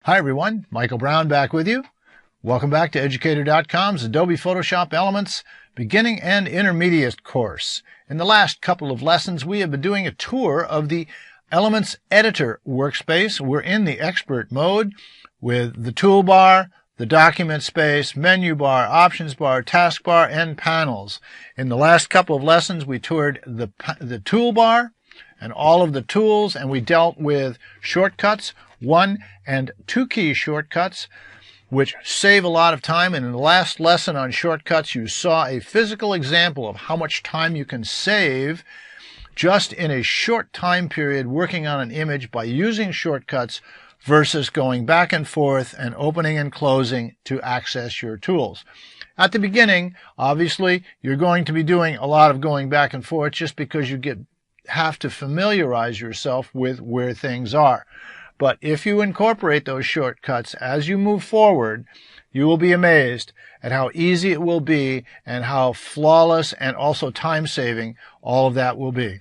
Hi everyone, Michael Brown back with you. Welcome back to Educator.com's Adobe Photoshop Elements Beginning and Intermediate course. In the last couple of lessons, we have been doing a tour of the Elements Editor workspace. We're in the expert mode with the toolbar, the document space, menu bar, options bar, taskbar, and panels. In the last couple of lessons, we toured the toolbar and all of the tools, and we dealt with shortcuts, 1 and 2 key shortcuts, which save a lot of time. And in the last lesson on shortcuts, you saw a physical example of how much time you can save just in a short time period working on an image by using shortcuts versus going back and forth and opening and closing to access your tools. At the beginning, obviously, you're going to be doing a lot of going back and forth just because you have to familiarize yourself with where things are. But if you incorporate those shortcuts as you move forward, you will be amazed at how easy it will be and how flawless and also time-saving all of that will be.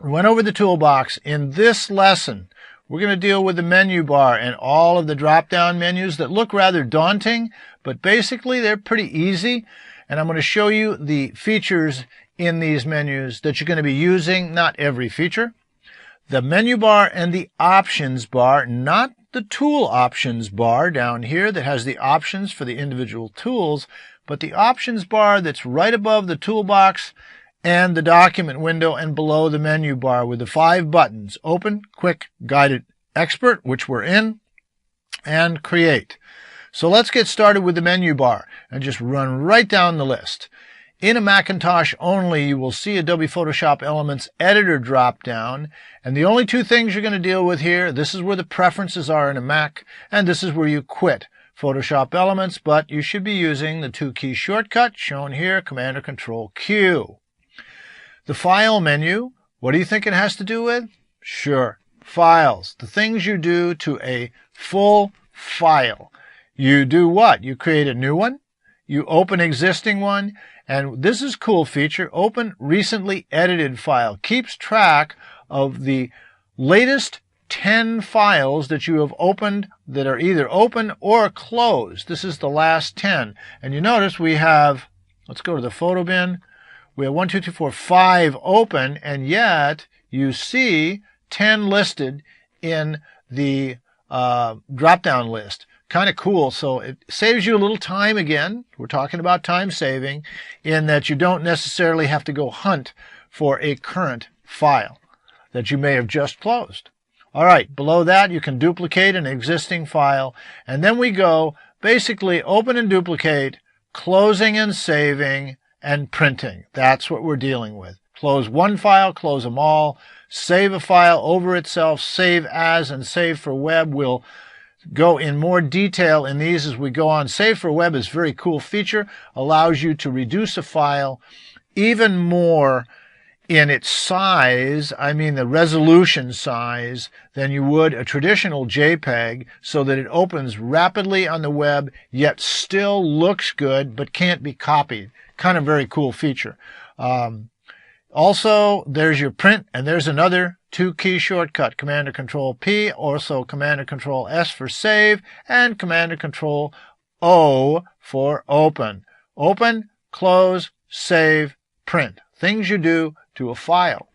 We went over the toolbox. In this lesson, we're going to deal with the menu bar and all of the drop-down menus that look rather daunting, but basically they're pretty easy. And I'm going to show you the features in these menus that you're going to be using, not every feature. The menu bar and the options bar, not the tool options bar down here that has the options for the individual tools, but the options bar that's right above the toolbox and the document window and below the menu bar with the 5 buttons: Open, Quick, Guided, Expert, which we're in, and Create. So let's get started with the menu bar and just run right down the list. In a Macintosh only, you will see Adobe Photoshop Elements Editor drop-down, and the only 2 things you're going to deal with here, this is where the preferences are in a Mac, and this is where you quit Photoshop Elements, but you should be using the 2-key shortcut shown here, Command or Control Q. The File menu, what do you think it has to do with? Sure, files, the things you do to a full file. You do what? You create a new one, you open existing one, and this is a cool feature. Open recently edited file. Keeps track of the latest 10 files that you have opened that are either open or closed. This is the last 10. And you notice we have, let's go to the photo bin. We have 1, 2, 3, 4, 5 open, and yet you see 10 listed in the drop-down list. Kind of cool. So it saves you a little time again. We're talking about time saving in that you don't necessarily have to go hunt for a current file that you may have just closed. All right. Below that, you can duplicate an existing file. And then we go basically open and duplicate, closing and saving, and printing. That's what we're dealing with. Close one file, close them all, save a file over itself, save as, and save for web. We'll go in more detail in these as we go on. Save for web is a very cool feature, allows you to reduce a file even more in its size, I mean the resolution size, than you would a traditional JPEG, so that it opens rapidly on the web, yet still looks good, but can't be copied. Kind of very cool feature. Also, there's your print, and there's another 2-key shortcut, Command or Control P, also Command or Control S for save, and Command or Control O for open. Open, close, save, print. Things you do to a file.